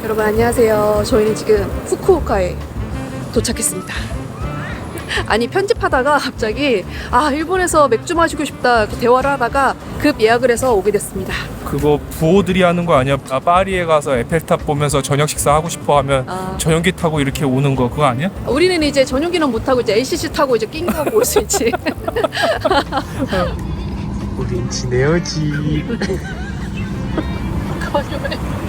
여러분 안녕하세요. 저희는 지금 후쿠오카에 도착했습니다. 아니 편집하다가 갑자기 일본에서 맥주 마시고 싶다 이렇게 대화를 하다가 급 예약을 해서 오게 됐습니다. 그거 부호들이 하는 거 아니야? 파리에 가서 에펠탑 보면서 저녁 식사 하고 싶어 하면 전용기 타고 이렇게 오는 거 그거 아니야? 우리는 이제 전용기는 못 타고 이제 LCC 타고 이제 낑기고 올 수 있지. 우린 지내야지.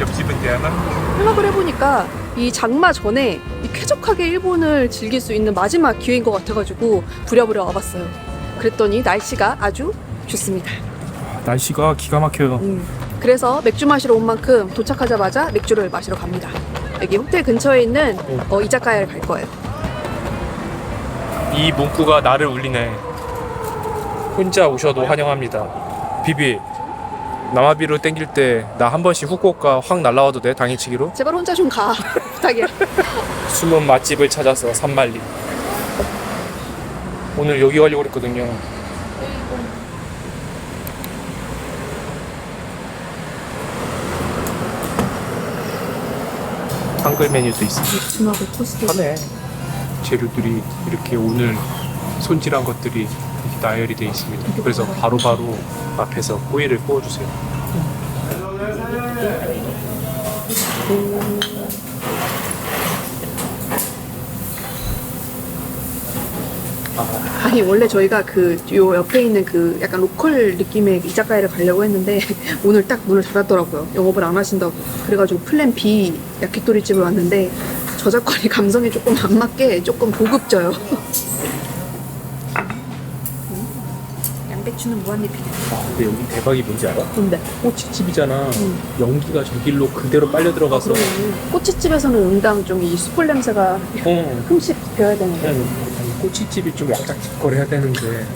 옆집은 대하나? 생각을 해보니까 이 장마 전에 이 쾌적하게 일본을 즐길 수 있는 마지막 기회인 것 같아가지고 부랴부랴 와봤어요. 그랬더니 날씨가 아주 좋습니다. 날씨가 기가 막혀요. 그래서 맥주 마시러 온 만큼 도착하자마자 맥주를 마시러 갑니다. 여기 호텔 근처에 있는 이자카야를 갈 거예요. 이 문구가 나를 울리네. 혼자 오셔도 환영합니다. 비비, 남아비로 땡길 때 나 한 번씩 후쿠오카 확 날라와도 돼? 당일치기로? 제발 혼자 좀 가. 부탁이야. 숨은 맛집을 찾아서 산말리. 오늘 여기 가려고 그랬거든요. 한글 메뉴도 있어. 중하고 코스트. 하네. 재료들이 이렇게 오늘 손질한 것들이 이렇게 나열이 되어 있습니다. 그래서 바로바로 앞에서 호일을 구워주세요. 아니 원래 저희가 요 옆에 있는 약간 로컬 느낌의 이자카야를 가려고 했는데 오늘 딱 문을 닫았더라고요. 영업을 안 하신다고. 그래가지고 플랜 B 야키토리 집을 왔는데 저작권이 감성에 조금 안 맞게 조금 고급져요. 양배추는 무한리필이야. 근데 여기 대박이 뭔지 알아? 뭔데? 꼬치집이잖아. 연기가 저길로 그대로 빨려 들어가서. 꼬치집에서는 응당 좀 이 숯불 냄새가 흠씩 배어야 되는데. 아니, 꼬치집이 좀 약작거려야 되는데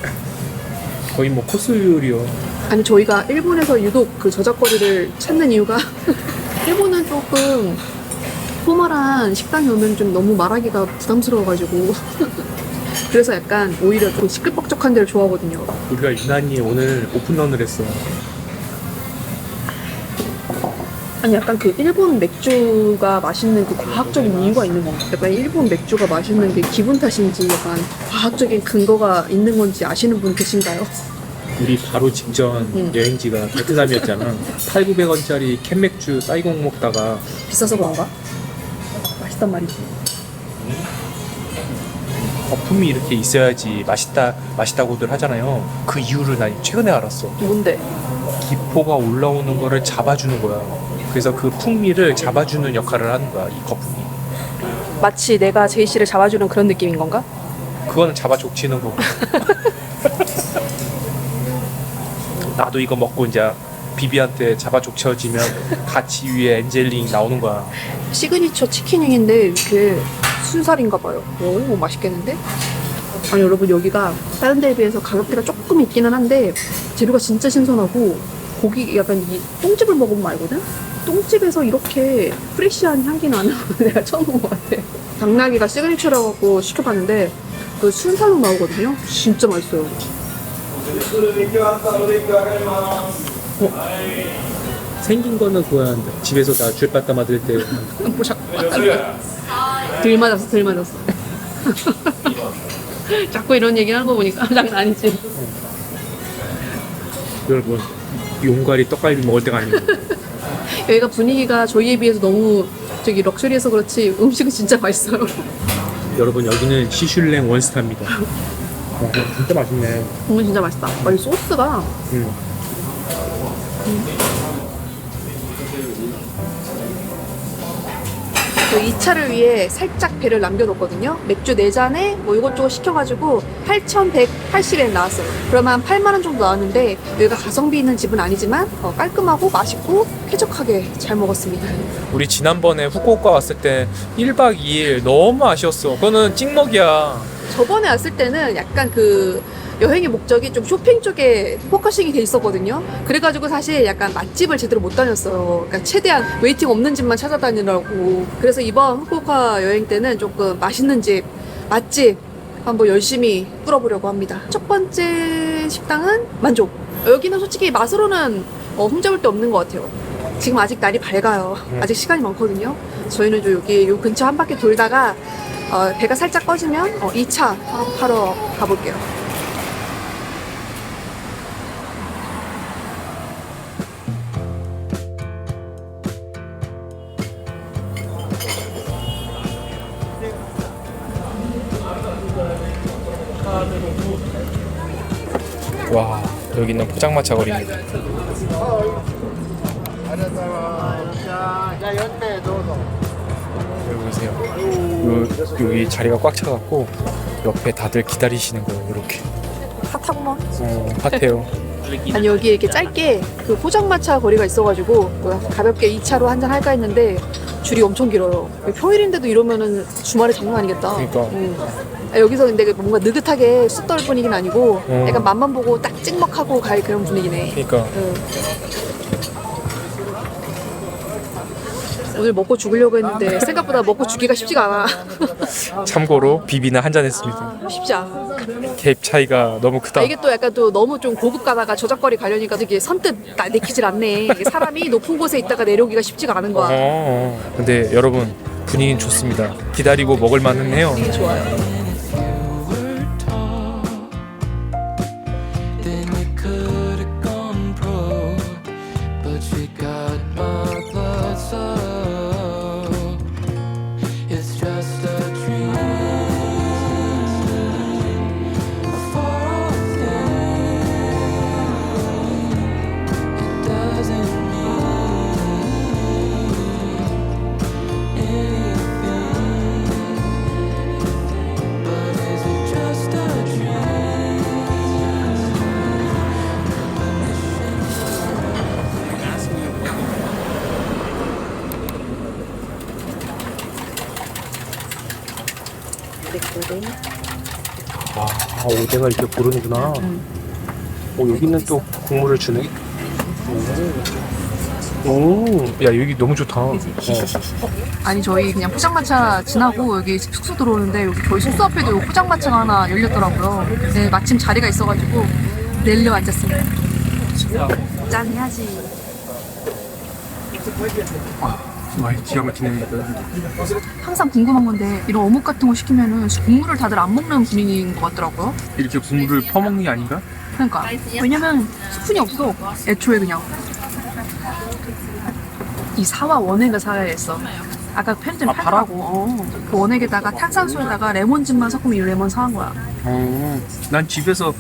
거의 뭐 코스 요리요. 아니 저희가 일본에서 유독 그 저작거리를 찾는 이유가 일본은 조금 포멀한 식당이 오면 좀 너무 말하기가 부담스러워가지고 그래서 약간 오히려 좀 시끌벅적한 데를 좋아하거든요. 우리가 유난히 오늘 오픈런을 했어. 아니 약간 일본 맥주가 맛있는 과학적인 이유가 있는 건가? 약간 일본 맥주가 맛있는 게 기분 탓인지 약간 과학적인 근거가 있는 건지 아시는 분 계신가요? 우리 바로 직전 여행지가 베트남이었잖아. 8,900원짜리 캔맥주 사이공 먹다가 비싸서 그런가? 맛있단 말이지. 거품이 이렇게 있어야지 맛있다고들 하잖아요. 그 이유를 난 최근에 알았어. 뭔데? 기포가 올라오는 거를 잡아주는 거야. 그래서 그 풍미를 잡아주는 역할을 하는 거야, 이 거품이. 마치 내가 제이씨를 잡아주는 그런 느낌인 건가? 그거는 잡아 족치는 거고. 나도 이거 먹고 이제 비비한테 잡아 족쳐지면 같이 위에 엔젤링 나오는 거야. 시그니처 치킨윙인데 이렇게 순살인가 봐요. 오 맛있겠는데? 아니 여러분 여기가 다른 데에 비해서 가격대가 조금 있기는 한데 재료가 진짜 신선하고 고기 약간 이 똥집을 먹으면 알거든? 똥집에서 이렇게 프레시한 향기 나는 거 내가 처음 본 것 같아. 당나귀가 시그니처라고 시켜봤는데 그 순살로 나오거든요? 진짜 맛있어요. 생긴 거는 그거야. 집에서 나 쥐빠따 맞을 때 들 맞았어. 자꾸 이런 얘기를 하는 거 보니까 장난 아니지. 여러분 용가리 떡갈비 먹을 때가 아니고 여기가 분위기가 저희에 비해서 너무 럭셔리해서 그렇지 음식은 진짜 맛있어요. 여러분 여기는 시슐랭 원스타입니다. 진짜 맛있네. 진짜 맛있다. 이 소스가 그 2차를 위해 살짝 배를 남겨놓거든요. 맥주 4잔에 뭐 이것저것 시켜가지고 8,180엔 나왔어요. 그러면 한 8만 원 정도 나왔는데 여기가 가성비 있는 집은 아니지만 깔끔하고 맛있고 쾌적하게 잘 먹었습니다. 우리 지난번에 후쿠오카 왔을 때 1박 2일 너무 아쉬웠어. 그거는 찍먹이야. 저번에 왔을 때는 약간 여행의 목적이 좀 쇼핑 쪽에 포커싱이 돼 있었거든요. 그래가지고 사실 약간 맛집을 제대로 못 다녔어요. 그러니까 최대한 웨이팅 없는 집만 찾아다니라고. 그래서 이번 후쿠오카 여행 때는 조금 맛있는 집, 맛집 한번 열심히 뚫어보려고 합니다. 첫 번째 식당은 만족. 여기는 솔직히 맛으로는 흠잡을 데 없는 것 같아요. 지금 아직 날이 밝아요. 아직 시간이 많거든요. 저희는 좀 여기 요 근처 한 바퀴 돌다가 배가 살짝 꺼지면 2차 하러 가볼게요. 와, 여기는 포장마차 거리입니다. 여기 보세요. 여기 자리가 꽉 차갖고 옆에 다들 기다리시는 거예요. 이렇게. 핫하구먼. 핫해요. 아니 여기 이렇게 짧게 그 포장마차 거리가 있어가지고 가볍게 2차로 한잔 할까 했는데 줄이 엄청 길어요. 평일인데도 이러면은 주말에 장난 아니겠다. 그러니까. 여기서 근데 뭔가 느긋하게 숯 떨 분위기는 아니고 약간 맛만 보고 딱 찍먹하고 갈 그런 분위기네. 그러니까. 오늘 먹고 죽으려고 했는데 생각보다 먹고 죽기가 쉽지가 않아. 참고로 비비는 한잔 했습니다. 쉽지 않아. 갭 차이가 너무 크다. 이게 또 약간 또 너무 좀 고급 가다가 저작거리 가려니까 되게 선뜻 내키질 않네. 이게 사람이 높은 곳에 있다가 내려오기가 쉽지가 않은 거야. 근데 여러분 분위기는 좋습니다. 기다리고 먹을 만은 해요. 되게 좋아요. 오뎅을 이렇게 고르는구나. 여기는 또 국물을 주네. 야 여기 너무 좋다. 아니 저희 그냥 포장마차 지나고 여기 숙소 들어오는데 여기 저희 숙소 앞에도 포장마차가 하나 열렸더라고요. 네, 마침 자리가 있어가지고 내려 앉았습니다. 짠 해야지. 와 기가 막히네. 항상 궁금한 건데 이런 어묵 같은 거 시키면은 국물을 다들 안 먹는 분위기인 것 같더라고요. 이렇게 국물을 퍼먹는 게 아닌가? 그러니까 왜냐면 스푼이 없어. 애초에 그냥 이 사와 원액을 사야 했어. 아까 편의점 팔더라고. 그 원액에다가 탄산수에다가 레몬즙만 섞으면 이 레몬 사한 거야. 난 집에서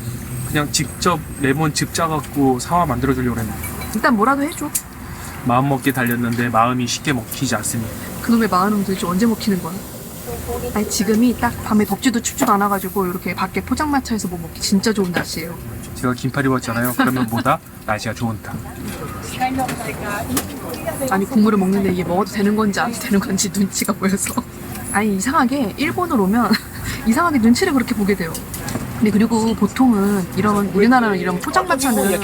그냥 직접 레몬즙 짜갖고 사와 만들어주려고 했는데 일단 뭐라도 해줘. 마음 먹게 달렸는데 마음이 쉽게 먹히지 않습니다. 그놈의 마흔은 도대체 언제 먹히는 거야? 아니 지금이 딱 밤에 덥지도 춥지도 않아가지고 이렇게 밖에 포장마차에서 뭐 먹기 진짜 좋은 날씨예요. 제가 긴팔 입었잖아요. 그러면 뭐다? 날씨가 좋다. 아니 국물을 먹는데 이게 먹어도 되는 건지 안 되는 건지 눈치가 보여서. 아니 이상하게 일본을 오면 이상하게 눈치를 그렇게 보게 돼요. 근데 그리고 보통은 이런 우리나라는 이런 포장마차는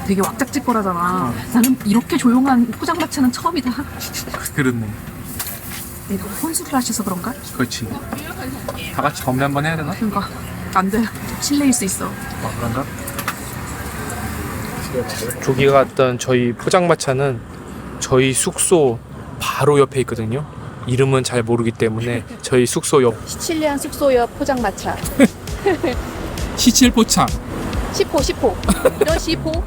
되게 왁작지껄하잖아. 나는 이렇게 조용한 포장마차는 처음이다. 그렇네. 내가 혼술을 하셔서 그런가? 그렇지. 다 같이 범례 한번 해야 되나? 그러니까 안 돼. 실례일 수 있어. 그런가? 조기가 갔던 저희 포장마차는 저희 숙소 바로 옆에 있거든요. 이름은 잘 모르기 때문에 저희 숙소 옆 시칠리안 숙소 옆 포장마차. 시칠포차. 10호. 이런 10호.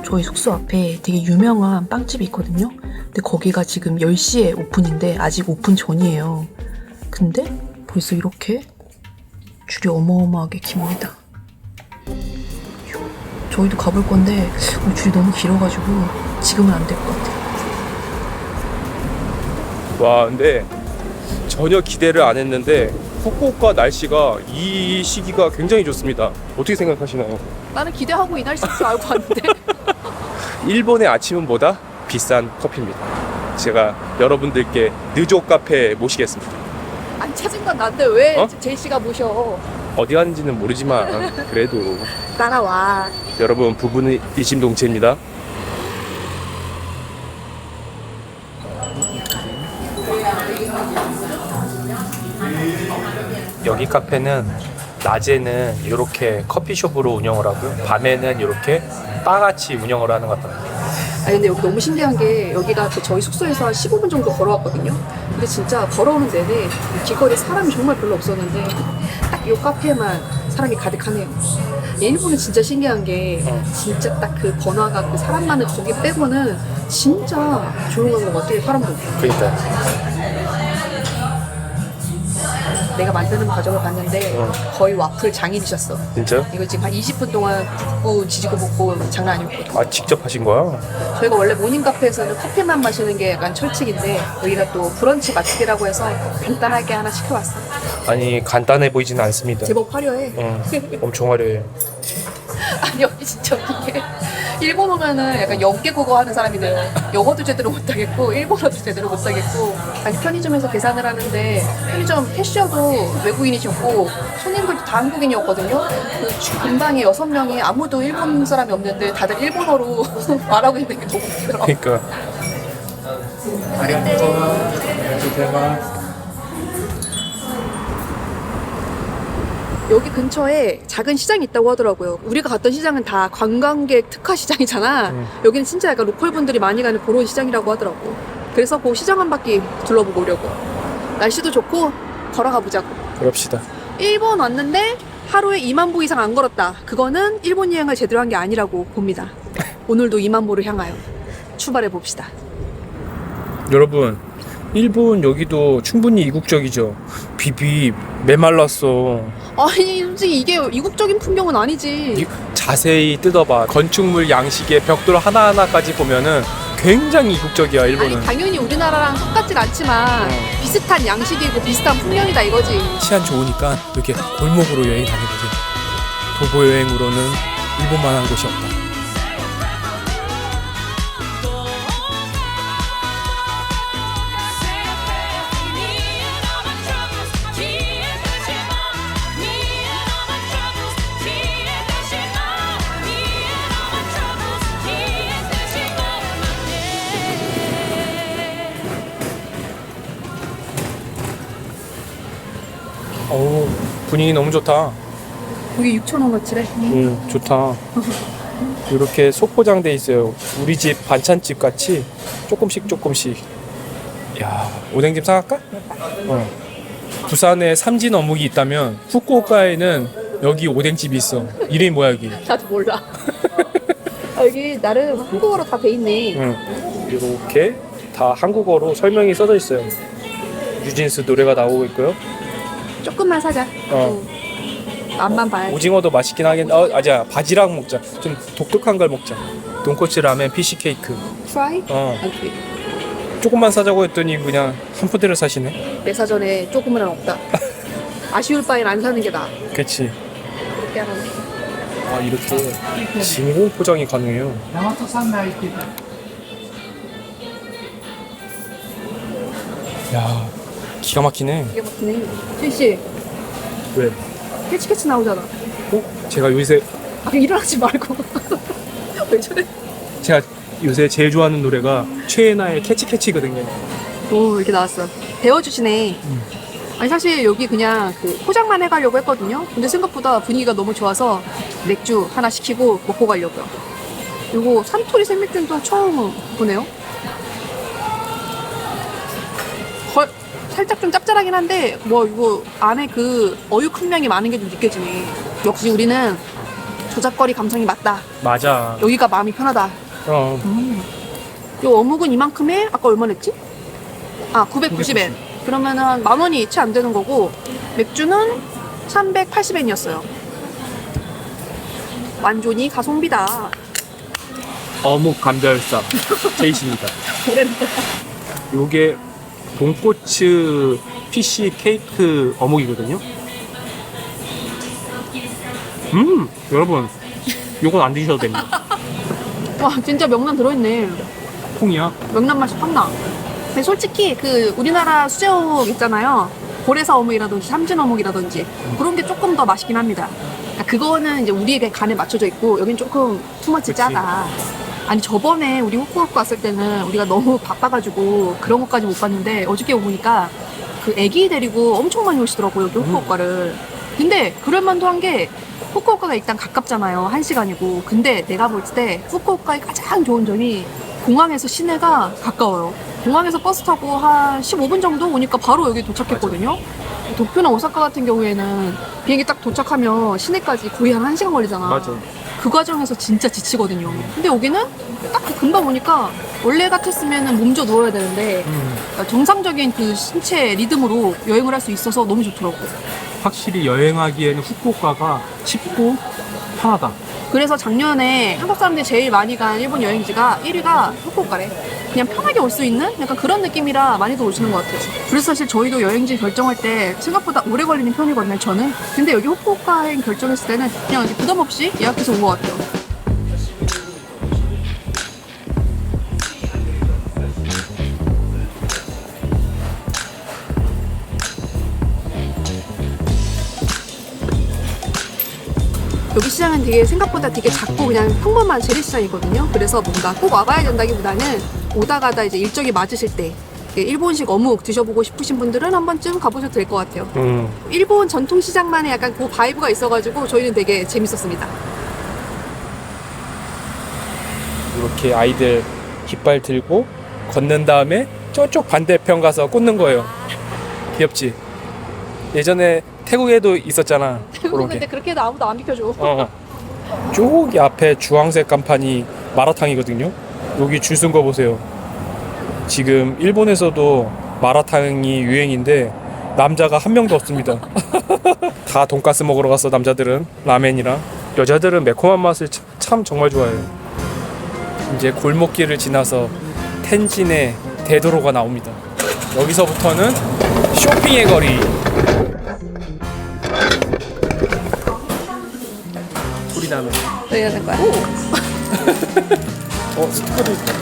저희 숙소 앞에 되게 유명한 빵집이 있거든요. 근데 거기가 지금 10시에 오픈인데 아직 오픈 전이에요. 근데 벌써 이렇게 줄이 어마어마하게 깁니다. 저희도 가볼 건데 줄이 너무 길어가지고 지금은 안 될 것 같아요. 와 근데 전혀 기대를 안 했는데 후쿠오카 날씨가 이 시기가 굉장히 좋습니다. 어떻게 생각하시나요? 나는 기대하고 이 날씨인 줄 알고 왔는데 일본의 아침은 뭐다? 비싼 커피입니다. 제가 여러분들께 느조 카페 모시겠습니다. 안 찾은 건 난데 왜 어? 제이 씨가 모셔? 어디 가는지는 모르지만 그래도 따라와. 여러분 부부는 일심동체입니다. 여기 카페는 낮에는 이렇게 커피숍으로 운영을 하고요. 밤에는 이렇게 바같이 운영을 하는 것 같아요. 아니 근데 여기 너무 신기한 게 여기가 그 저희 숙소에서 한 15분 정도 걸어왔거든요. 근데 진짜 걸어오는 내내 길거리에 사람이 정말 별로 없었는데 딱 이 카페에만 사람이 가득하네요. 일본은 진짜 신기한 게 진짜 딱 그 번화가 그 사람 많은 거기 빼고는 진짜 조용한 것 같아요. 사람도 없고. 그러니까 내가 만드는 과정을 봤는데 거의 와플 장인이셨어. 진짜? 이거 지금 한 20분 동안 붓고 지지고 볶고 장난 아니었거든. 아 직접 하신 거야? 저희가 원래 모닝 카페에서는 커피만 마시는 게 약간 철칙인데 여기가 또 브런치 맛집이라고 해서 간단하게 하나 시켜봤어. 아니 간단해 보이지는 않습니다. 제법 화려해. 엄청 화려해. 아니 여기 진짜 웃긴 게 일본 오면은 약간 영계국어 하는 사람이 돼요. 영어도 제대로 못하겠고 일본어도 제대로 못하겠고. 아니 편의점에서 계산을 하는데 편의점 캐셔도 외국인이셨고 손님들도 다 한국인이었거든요. 그 근방에 6명이 아무도 일본 사람이 없는데 다들 일본어로 말하고 있는 게 너무 웃기더라고. 그러니까. 여기 근처에 작은 시장이 있다고 하더라고요. 우리가 갔던 시장은 다 관광객 특화 시장이잖아. 여기는 진짜 약간 로컬 분들이 많이 가는 그런 시장이라고 하더라고. 그래서 그 시장 한 바퀴 둘러보고 오려고. 날씨도 좋고 걸어가 보자고. 그럽시다. 일본 왔는데 하루에 2만 보 이상 안 걸었다. 그거는 일본 여행을 제대로 한 게 아니라고 봅니다. 오늘도 2만 보를 향하여 출발해 봅시다. 여러분 일본 여기도 충분히 이국적이죠. 비비 메말랐어. 아니 솔직히 이게 이국적인 풍경은 아니지. 자세히 뜯어봐. 건축물 양식의 벽돌 하나하나까지 보면은 굉장히 이국적이야 일본은. 아니 당연히 우리나라랑 똑같진 않지만 비슷한 양식이고 비슷한 풍경이다 이거지. 치안 좋으니까 이렇게 골목으로 여행 다녀보세요. 도보 여행으로는 일본만한 곳이 없다. 어우 분위기 너무 좋다. 여기 6,000원어치래. 좋다. 이렇게 소포장돼 있어요. 우리 집 반찬집 같이 조금씩. 야 오뎅집 사갈까? 부산에 삼진 어묵이 있다면 후쿠오카에는 여기 오뎅집이 있어. 이름이 뭐야 여기? 나도 몰라. 아, 여기 나름 한국어로 다 돼 있네. 이렇게 다 한국어로 설명이 써져 있어요. 뉴진스 노래가 나오고 있고요. 조금만 사자. 맛만 봐야지. 오징어도 맛있긴 하겠는데 아니야 바지락 먹자. 좀 독특한 걸 먹자. 돈코츠 라멘 피시 케이크. 프라이? 아, 오케이. 조금만 사자고 했더니 그냥 한 푸대를 사시네. 내 사전에 조금은 없다. 아쉬울 바엔 안 사는 게 나아. 그치. 그렇게 하는 아 이렇게 진공 포장이 가능해요. 야 기가 막히네. 이게 막히네. 실씨 왜? 캐치캐치 나오잖아. 제가 요새 일어나지 말고. 왜 저래? 제가 요새 제일 좋아하는 노래가 최애나의 캐치캐치거든요. 오 이렇게 나왔어. 배워주시네. 아니 사실 여기 그냥 그 포장만 해가려고 했거든요. 근데 생각보다 분위기가 너무 좋아서 맥주 하나 시키고 먹고 가려고요. 그리고 산토리 생맥주도 처음 보네요. 살짝 좀 짭짤하긴 한데 뭐 이거 안에 그 어육 함량이 많은 게 좀 느껴지네. 역시 우리는 저작거리 감성이 맞다. 맞아. 여기가 마음이 편하다. 요 어묵은 이만큼에 아까 얼마 냈지? 아 990엔. 그러면은 10,000원이 채 안 되는 거고 맥주는 380엔이었어요. 완전히 가성비다. 어묵 감별사 제이씨입니다. 요게 돈코츠 피시 케이크 어묵이거든요. 여러분 요건 안 드셔도 됩니다. 와 진짜 명란 들어있네. 콩이야. 명란 맛이 확 나. 근데 솔직히 그 우리나라 수제어묵 있잖아요. 고래사 어묵이라든지 삼진 어묵이라든지 그런 게 조금 더 맛있긴 합니다. 그러니까 그거는 이제 우리의 간에 맞춰져 있고 여긴 조금 투머치 짜다. 아니 저번에 우리 후쿠오카 왔을 때는 우리가 너무 바빠가지고 그런 것까지 못 봤는데 어저께 보니까 그 애기 데리고 엄청 많이 오시더라고요 여기 후쿠오카를. 근데 그럴만도 한 게 후쿠오카가 일단 가깝잖아요 1시간이고. 근데 내가 볼 때 후쿠오카의 가장 좋은 점이 공항에서 시내가 가까워요. 공항에서 버스 타고 한 15분 정도 오니까 바로 여기 도착했거든요. 도쿄나 오사카 같은 경우에는 비행기 딱 도착하면 시내까지 거의 한 1시간 걸리잖아. 맞아. 그 과정에서 진짜 지치거든요. 근데 여기는 딱 금방 오니까 원래 같았으면 몸져 누워야 되는데 그러니까 정상적인 그 신체 리듬으로 여행을 할 수 있어서 너무 좋더라고요. 확실히 여행하기에는 후쿠오카가 쉽고 편하다. 그래서 작년에 한국 사람들이 제일 많이 간 일본 여행지가 1위가 후쿠오카래. 그냥 편하게 올 수 있는 약간 그런 느낌이라 많이들 오시는 것 같아요. 그래서 사실 저희도 여행지 결정할 때 생각보다 오래 걸리는 편이거든요, 저는. 근데 여기 후쿠오카 여행 결정했을 때는 그냥 이렇게 부담 없이 예약해서 온 것 같아요. 여기 시장은 되게 생각보다 되게 작고 그냥 평범한 재래시장이거든요. 그래서 뭔가 꼭 와봐야 된다기보다는 오다 가다 이제 일정이 맞으실 때 일본식 어묵 드셔보고 싶으신 분들은 한 번쯤 가보셔도 될 것 같아요. 일본 전통시장만의 약간 그 바이브가 있어가지고 저희는 되게 재밌었습니다. 이렇게 아이들 깃발 들고 걷는 다음에 저쪽 반대편 가서 꽂는 거예요. 귀엽지? 예전에 태국에도 있었잖아. 태국은 근데 그렇게 해도 아무도 안 비켜줘. 저기 앞에 주황색 간판이 마라탕이거든요. 여기 줄 쓴 거 보세요. 지금 일본에서도 마라탕이 유행인데 남자가 한 명도 없습니다. 다 돈가스 먹으러 갔어. 남자들은 라멘이랑. 여자들은 매콤한 맛을 참 정말 좋아해요. 이제 골목길을 지나서 텐진의 대도로가 나옵니다. 여기서부터는 쇼핑의 거리. 소리 나면. 해야 될 거야. 스티커도 있다.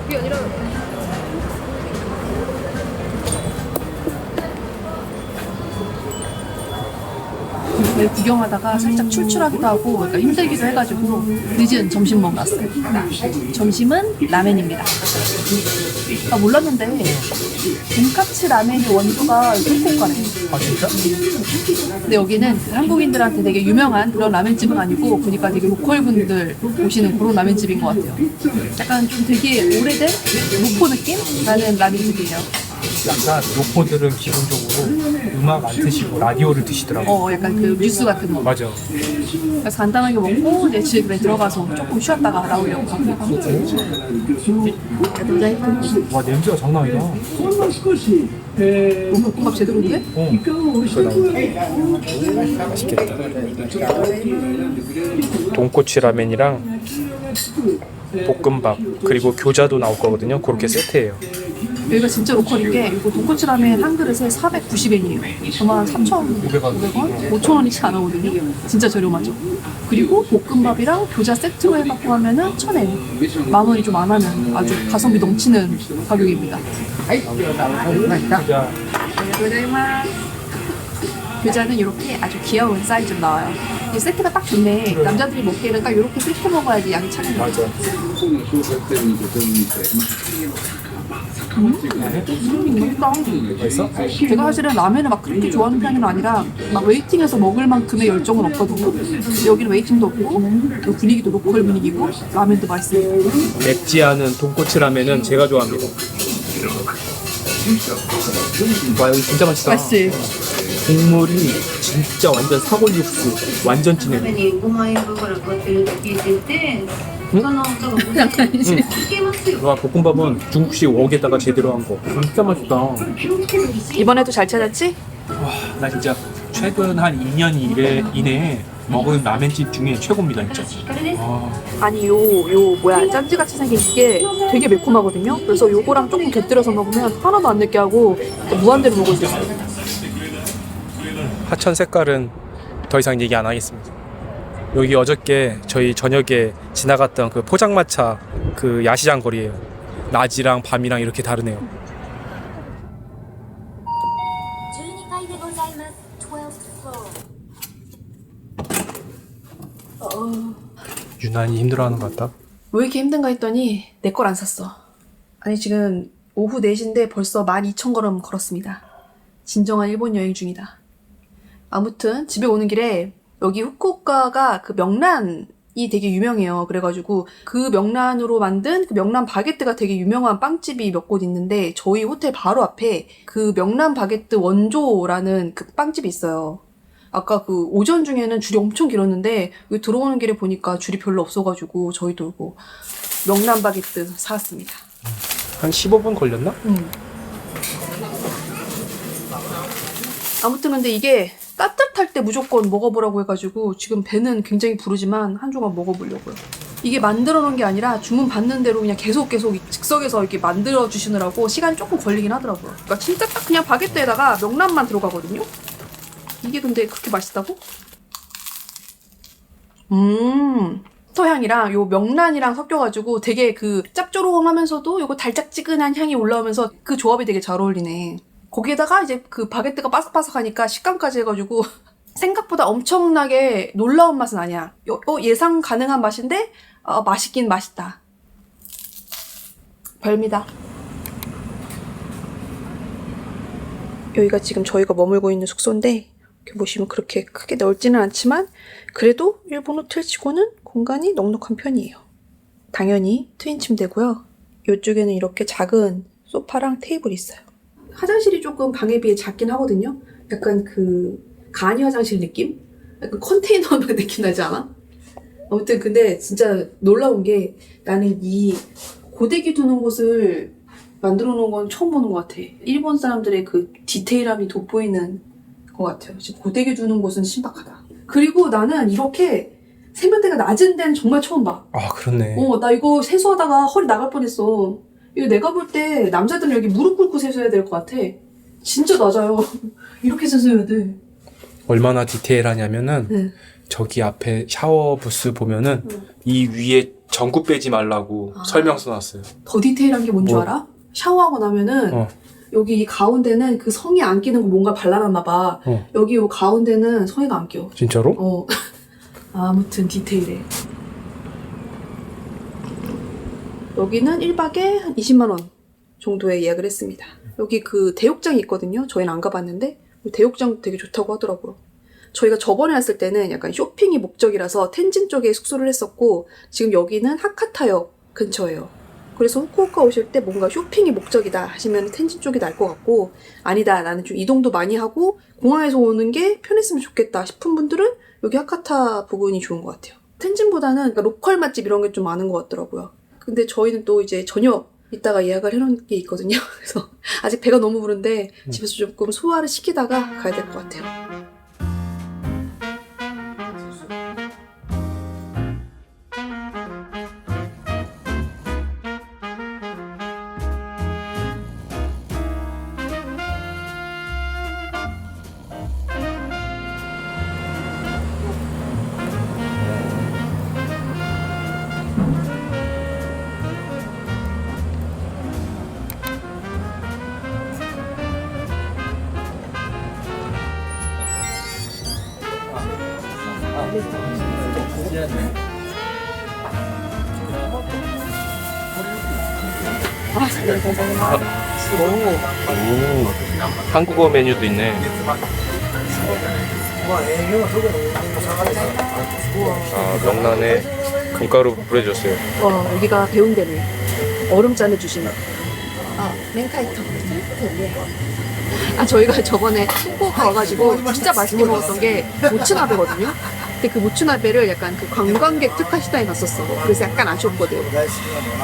그게 아니라 구경하다가 살짝 출출하기도 하고 그러니까 힘들기도 해가지고 늦은 점심 먹으러 왔어요. 점심은 라멘입니다. 아 몰랐는데 돈까츠 라멘의 원조가 후쿠오카래. 아 진짜? 근데 여기는 한국인들한테 되게 유명한 그런 라멘집은 아니고 보니까 되게 로컬 분들 오시는 그런 라멘집인 것 같아요. 약간 좀 되게 오래된 노포 느낌 나는 라멘집이에요. 약간 로코들은 기본적으로 음악 안 드시고 라디오를 드시더라고. 약간 그 뉴스 같은 거. 맞아. 그래서 간단하게 먹고 이제 집에 들어가서 조금 쉬었다가 나오려고 합니다. 와 냄새가 장난 아니다. 볶음밥 제대로인데? 맛있겠다. 돈코츠 라면이랑 볶음밥 그리고 교자도 나올 거거든요. 그렇게 세트예요. 여기가 진짜 로컬인 게 이거 돈코츠 라멘 한 그릇에 490엔이에요. 그만 3,500원? 5,000원이치 안 하거든요. 진짜 저렴하죠. 그리고 볶음밥이랑 교자 세트로 해갖고 하면은 1,000엔. 10,000원이 좀 안 하는 아주 가성비 넘치는 가격입니다. 교자. 교자는 이렇게 아주 귀여운 사이즈로 나와요. 이 세트가 딱 좋네. 남자들이 먹기에는 딱 이렇게 세트 먹어야지 양이 차는 거죠. 맛있다. 맛있어? 제가 사실은 라면을 막 그렇게 좋아하는 편은 아니라 막 웨이팅해서 먹을 만큼의 열정은 없거든요. 근데 여기는 웨이팅도 없고 또 분위기도 로컬 분위기고 라면도 맛있어요. 맵지 않은 돈코츠 라면은 제가 좋아합니다. 와 여기 진짜 맛있다. 맛있지? 국물이 진짜 완전 사골 육수 완전 진해. に5万円分から買ってるって聞いてて、その多分약간이지. いけますよ。 와 볶음밥은 중국식 웍에다가 제대로 한 거. 진짜 맛있다. 이번에도 잘 찾았지? 와 나 진짜 최근 한 2년 이내에 먹은 라멘집 중에 최고입니다 진짜. 와. 아니 요 뭐야 짠지같이 생긴 이게 되게 매콤하거든요. 그래서 요거랑 조금 곁들여서 먹으면 하나도 안 느끼하고 무한대로 먹을 수 있어요. 하천 색깔은 더 이상 얘기 안 하겠습니다. 여기 어저께 저희 저녁에 지나갔던 그 포장마차 그 야시장 거리예요. 낮이랑 밤이랑 이렇게 다르네요. 12階でございます。12th floor。 유난히 힘들어하는 것 같다. 왜 이렇게 힘든가 했더니 내 걸 안 샀어. 아니 지금 오후 4시인데 벌써 12,000걸음 걸었습니다. 진정한 일본 여행 중이다. 아무튼 집에 오는 길에 여기 후쿠오카가 그 명란이 되게 유명해요. 그래가지고 그 명란으로 만든 그 명란 바게트가 되게 유명한 빵집이 몇 곳 있는데 저희 호텔 바로 앞에 그 명란 바게트 원조라는 그 빵집이 있어요. 아까 그 오전 중에는 줄이 엄청 길었는데 여기 들어오는 길에 보니까 줄이 별로 없어가지고 저희도 뭐 명란 바게트 사왔습니다. 한 15분 걸렸나? 아무튼 근데 이게 따뜻할 때 무조건 먹어보라고 해가지고 지금 배는 굉장히 부르지만 한 조각 먹어보려고요. 이게 만들어 놓은 게 아니라 주문 받는 대로 그냥 계속 즉석에서 이렇게 만들어 주시느라고 시간이 조금 걸리긴 하더라고요. 그러니까 진짜 딱 그냥 바게트에다가 명란만 들어가거든요. 이게 근데 그렇게 맛있다고? 향이랑 요 명란이랑 섞여가지고 되게 그 짭조름하면서도 요거 달짝지근한 향이 올라오면서 그 조합이 되게 잘 어울리네. 거기에다가 이제 그 바게트가 바삭바삭하니까 식감까지 해가지고 생각보다 엄청나게 놀라운 맛은 아니야. 예상 가능한 맛인데 맛있긴 맛있다. 별미다. 여기가 지금 저희가 머물고 있는 숙소인데 이렇게 보시면 그렇게 크게 넓지는 않지만 그래도 일본 호텔치고는 공간이 넉넉한 편이에요. 당연히 트윈 침대고요. 이쪽에는 이렇게 작은 소파랑 테이블이 있어요. 화장실이 조금 방에 비해 작긴 하거든요. 약간 그 간이 화장실 느낌? 약간 컨테이너 느낌 나지 않아? 아무튼 근데 진짜 놀라운 게 나는 이 고데기 두는 곳을 만들어 놓은 건 처음 보는 것 같아. 일본 사람들의 그 디테일함이 돋보이는 것 같아요. 지금 고데기 두는 곳은 신박하다. 그리고 나는 이렇게 세면대가 낮은 데는 정말 처음 봐. 아, 그렇네. 나 이거 세수하다가 허리 나갈 뻔했어. 이거 내가 볼 때 남자들은 여기 무릎 꿇고 세수해야 될 것 같아. 진짜 낮아요. 이렇게 세수해야 돼. 얼마나 디테일하냐면은 네. 저기 앞에 샤워 부스 보면은 이 위에 전구 빼지 말라고 설명 써놨어요. 더 디테일한 게 뭔 줄 뭐? 알아? 샤워하고 나면은 여기 이 가운데는 그 성에 안 끼는 거 뭔가 발라놨나 봐. 여기 요 가운데는 성에가 안 껴. 진짜로? 아무튼 디테일해. 여기는 1박에 한 20만 원 정도에 예약을 했습니다. 여기 그 대욕장이 있거든요. 저희는 안 가봤는데 대욕장 되게 좋다고 하더라고요. 저희가 저번에 왔을 때는 약간 쇼핑이 목적이라서 텐진 쪽에 숙소를 했었고 지금 여기는 하카타역 근처예요. 그래서 후쿠오카 오실 때 뭔가 쇼핑이 목적이다 하시면 텐진 쪽이 날 것 같고 아니다 나는 좀 이동도 많이 하고 공항에서 오는 게 편했으면 좋겠다 싶은 분들은 여기 하카타 부근이 좋은 것 같아요. 텐진보다는 그러니까 로컬 맛집 이런 게 좀 많은 것 같더라고요. 근데 저희는 또 이제 저녁 이따가 예약을 해놓은 게 있거든요. 그래서 아직 배가 너무 부른데 집에서 조금 소화를 시키다가 가야 될 것 같아요. 한국어 메뉴도 있네. 명란에 금가루 뿌려줬어요. 와 여기가 배운대네. 얼음 짜내 주시네. 멘카이토. 저희가 저번에 후쿠오카 와가지고 진짜 맛있게 먹었던 게 모츠나베거든요. 근데 그 모츠나베를 약간 그 관광객 특화 식당에 갔었어. 그래서 약간 아쉬웠거든.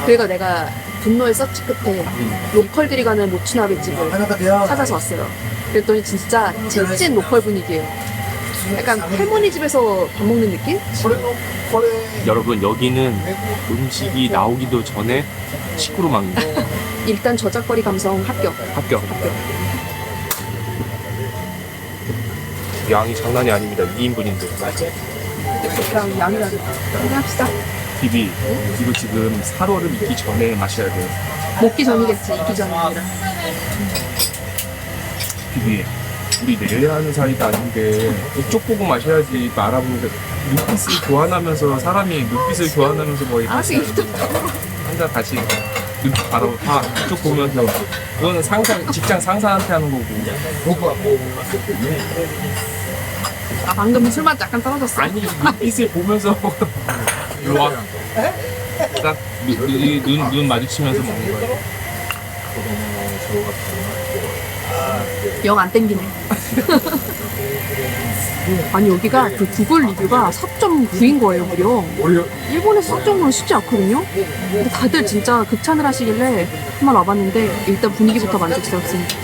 그래가 내가 분노의 서치 끝에 로컬들이 가는 모츠나베 집을 찾아서 왔어요. 그랬더니 진짜 찐찐 로컬 분위기예요. 약간 할머니 집에서 밥 먹는 느낌? 여러분 여기는 음식이 나오기도 전에 식구로 막는 일단 저작거리 감성 합격. 합격. 양이 장난이 아닙니다. 2인분인데. 그냥 양이라도 합시다. 비비, 이거 지금 살얼음 익기 전에 마셔야 돼요. 먹기 전이겠지, 익기 전이 아니라. 비비, 우리 내려야 하는 사이도 아닌데 이쪽 보고 마셔야지. 알아보면 눈빛을 교환하면서 사람이 눈빛을 교환하면서 뭐 알았어, 이거 한잔 다시 눈빛 바로 다 이쪽 보면서 그거는 상상 직장 상사한테 하는 거고. 아, 방금 술맛 약간 떨어졌어. 아니 눈빛을 보면서 일로 와. 딱 눈 마주치면서 먹는 거예요. 영 안 땡기네. 아니 여기가 그 구글 리뷰가 4.9인 거예요 무려. 일본에서 4.9는 쉽지 않거든요. 근데 다들 진짜 극찬을 하시길래 한번 와봤는데 일단 분위기부터 만족스럽습니다.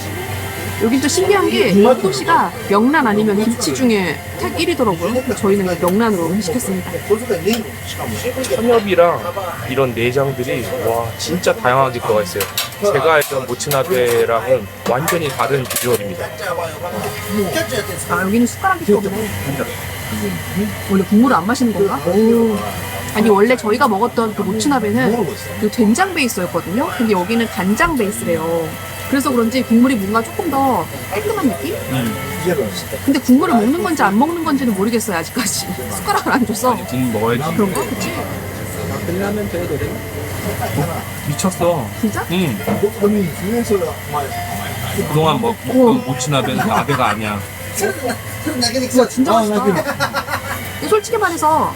여긴 또 신기한 게 소시가 명란 아니면 김치 중에 딱 1위더라고요. 저희는 명란으로 시켰습니다. 천엽이랑 이런 내장들이 와 진짜 다양하게 들어가 있어요. 제가 알던 모츠나베랑은 완전히 다른 비주얼입니다. 아 여기는 숟가락이 또 없네. 원래 국물을 안 마시는 건가? 아니 원래 저희가 먹었던 그 모츠나베는 그 된장 베이스였거든요. 근데 여기는 간장 베이스래요. 그래서 그런지 국물이 뭔가 조금 더 깔끔한 느낌? 근데 국물을 먹는 건지 안 먹는 건지는 모르겠어요 아직까지. 숟가락을 안 줘서. 국물 먹어야지. 그런가? 그치? 끝나면 돼 노래. 미쳤어. 진짜? 응. 그동안 먹던 모츠나베는 나베가 아니야. 우와 진짜 맛있다. 근데 솔직히 말해서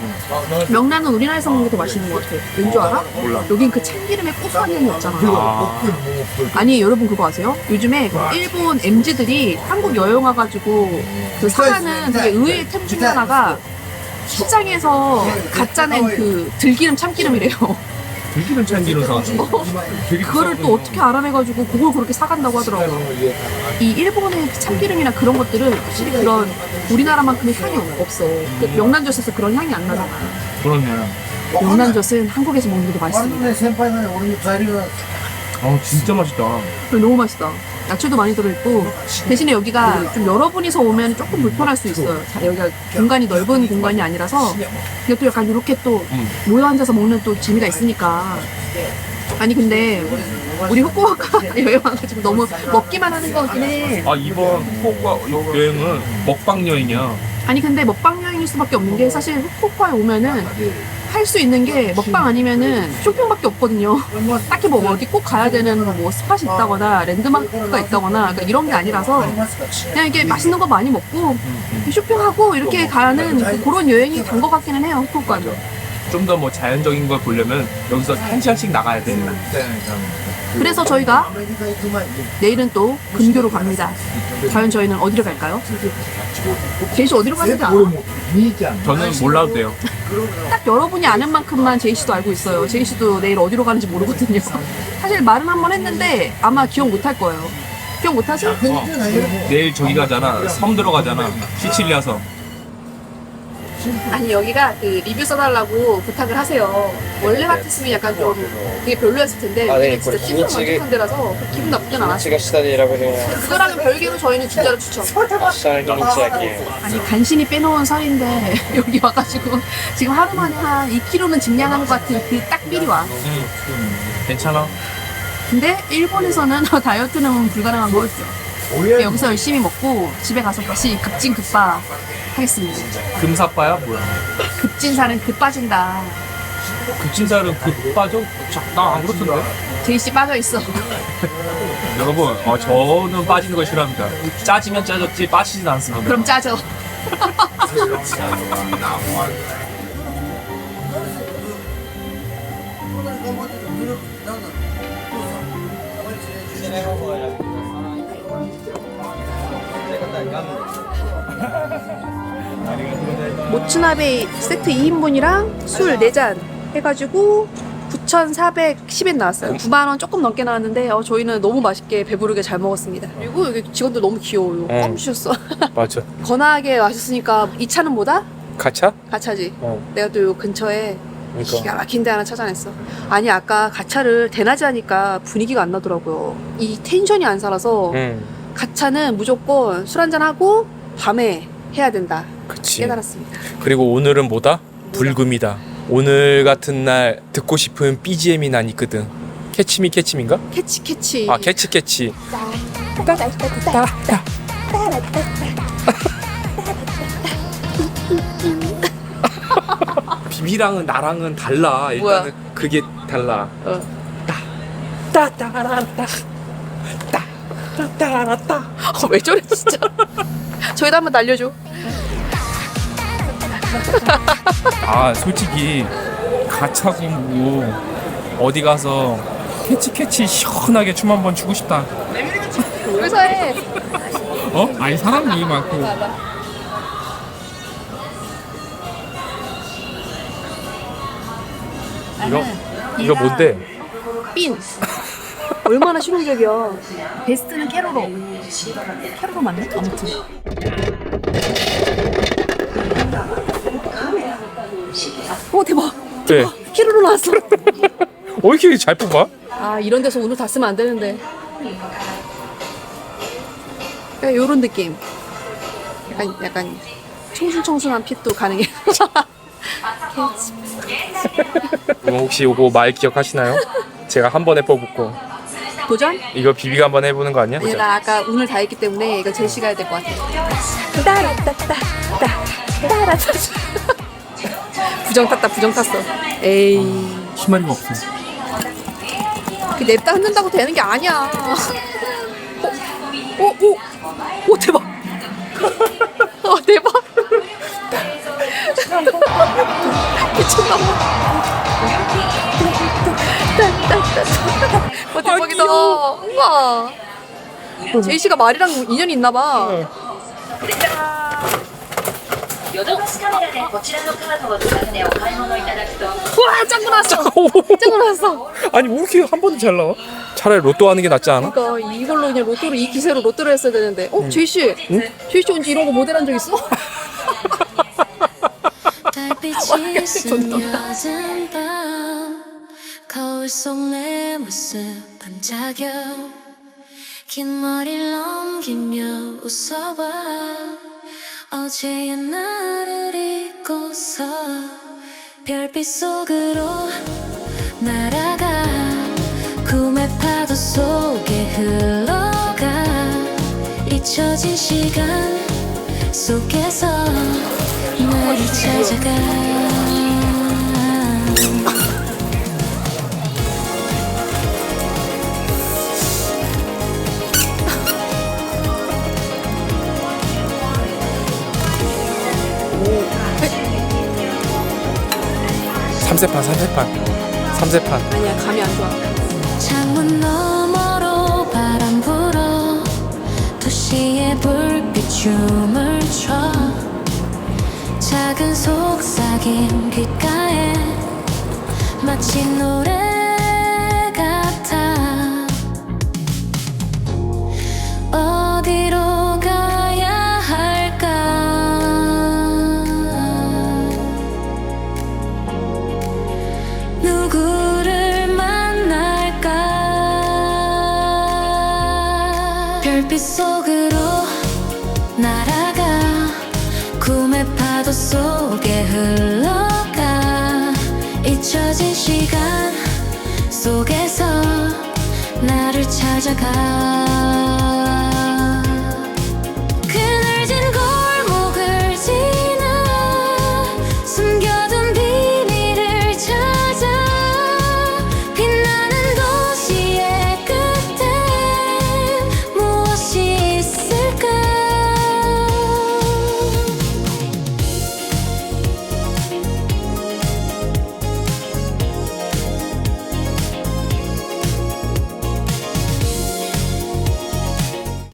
명란은 우리나라에서 먹는 게 더 맛있는 것 같아. 왠줄 알아? 몰라. 여긴 그 참기름의 고소한 향이 없잖아. 아, 아니 여러분 그거 아세요? 요즘에 일본 MZ들이 한국 여행 와가지고 그 사가는 되게 의외의 템 중에 하나가 시장에서 갖다 낸 그 들기름 참기름이래요. 들기름 참기름 사왔어. 되게 그거를 또 어떻게 알아내가지고 그걸 그렇게 사간다고 하더라고요. 이 일본의 그 참기름이나 그런 것들은 확실히 그런 우리나라만큼의 향이 없어. 그 명란젓에서 그런 향이 안 나잖아. 그러네. 명란젓은 한국에서 먹는 게 더 맛있습니다. 진짜 맛있다. 너무 맛있다. 야채도 많이 들어있고 대신에 여기가 좀 여러 분이서 오면 조금 불편할 수 있어요. 자, 여기가 공간이 넓은 공간이 아니라서 근데 또 약간 이렇게 또 모여 앉아서 먹는 또 재미가 있으니까. 아니 근데 우리 후쿠오카 여행 와가지고 너무 먹기만 하는 거긴 해. 아 이번 후쿠오카 여행은 먹방 여행이야. 아니 근데 먹방 여행일 수밖에 없는 게 사실 후쿠오카에 오면은 할 수 있는 게 먹방 아니면은 쇼핑밖에 없거든요. 딱히 뭐 어디 꼭 가야 되는 뭐 스팟이 있다거나 랜드마크가 있다거나 그러니까 이런 게 아니라서 그냥 이게 맛있는 거 많이 먹고 쇼핑하고 이렇게 가는 그런 여행이 단 것 같기는 해요. 후쿠오카는. 좀 더 뭐 자연적인 걸 보려면 여기서 1시간씩 나가야 돼. 그래서 저희가 내일은 또 근교로 갑니다. 과연 저희는 어디로 갈까요? 제이씨 어디로 가는지 알아? 저는 몰라도 돼요. 딱 여러분이 아는 만큼만 제이씨도 알고 있어요. 제이씨도 내일 어디로 가는지 모르거든요. 사실 말은 한 번 했는데 아마 기억 못 할 거예요. 기억 못 하세요? 내일 저기 가잖아. 섬 들어가잖아. 시칠리아 섬. 아니 여기가 그 리뷰 써달라고 부탁을 하세요. 원래 같았으면 약간 좀 되게 별로였을 텐데 여기는 진짜 찐으로 만족한 데라서 기분 나쁘진 않았어요. が下で選べるよう 그거랑은 별개로 저희는 진짜로 추천. な下の日焼け 아니 간신히 빼놓은 살인데 여기 와가지고 지금 하루 만에 한 2kg는 증량한 것 같은 그 딱 미리 와. 괜찮아. 근데 일본에서는 다이어트는 불가능한 거였죠. 여기서 열심히 먹고 집에 가서 다시 급진급파 하겠습니다. 금사빠야 뭐야? 급진살은 급 빠진다. 급진살은 빠져? 나 안 그렇던데. 제이씨 빠져있어. 여러분, 저는 빠지는 걸 싫어합니다. 짜지면 짜졌지 빠지진 않습니다. 그럼 짜져. 모츠나베 세트 2인분이랑 술 4잔 해가지고 9,410엔 나왔어요. 9만원 조금 넘게 나왔는데 저희는 너무 맛있게 배부르게 잘 먹었습니다. 그리고 여기 직원들 너무 귀여워요. 껌 주셨어. 맞아. 건하게 마셨으니까 이 차는 뭐다? 가차? 가차지. 어. 내가 또 요 근처에 그러니까. 기가 막힌 데 하나 찾아냈어. 아니 아까 가차를 대낮에 하니까 분위기가 안 나더라고요. 이 텐션이 안 살아서 응. 가차는 무조건 술 한잔하고 밤에 해야 된다. 그치. 깨달았습니다. 그리고 오늘은 뭐다? 불금이다. 오늘 같은 날 듣고 싶은 BGM이 난 있거든. 캐치미 캐치미인가? 캐치. 아 캐치 캐치. 비비랑은 나랑은 달라. 일단은 그게 달라. 따따라따 따따라따. 왜 저래 진짜. 저희도 한번 날려줘. 아 솔직히 가차고 뭐고 어디 가서 캐치 시원하게 춤 한번 추고 싶다. 여기서 해. 어? 아니 사람이 많고. 이거 뭔데? 삔. 얼마나 실용적이야. 베스트는 캐로로. 캐로로 맞네? 아무튼. 오 대박. 네. 캐로로 나왔어. 왜 이렇게 잘 뽑아? 아 이런 데서 오늘 다 쓰면 안 되는데. 요런 느낌. 약간 청순한 핏도 가능해. 캐치. 이거 혹시 요거 말 기억하시나요? 제가 한 번에 뽑고 도전? 이거 비비가 한번 해보는 거 아니야? 얘가 아까 운을 다 했기 때문에 이거 제시가 해야 될 것 같아. 따라따따따 따라따. 부정 탔어. 에이. 희망이 없어. 그 냅다 흔든다고 되는 게 아니야. 오 대박. 대박. 미쳤나 봐. 대박이다. 우와. 제이씨가 말이랑 인연이 있나 봐. ヨドバシカメラでこちらのカードを使ってお買い物いただくと 우와 짱구 나왔어. 짱구 나왔어. 아니 왜 이렇게 한 번도 잘 나와? 차라리 로또 하는 게 낫지 않아? 그러니까 이걸로 그냥 로또를 이 기세로 로또를 했어야 되는데. 제이씨. 제이씨 언제 이런 거 모델한 적 있어? 달빛이 쓴 여름 밤 거울 속 내 모습 반짝여 긴 머리를 넘기며 웃어봐 어제의 나를 잊고서 별빛 속으로 날아가 꿈의 파도 속에 흘러가 잊혀진 시간 속에서 나를 찾아가 삼세판 아니야 감이 안 좋아. 창문 너머로 바람 불어 도시의 불빛 춤을 춰 작은 속삭임 귓가에 마치 노래 같아 어디로 가야 할까 누구를 만날까 별빛 속으로 날아가 꿈의 파도 속에 흘러가 잊혀진 시간 속에서 나를 찾아가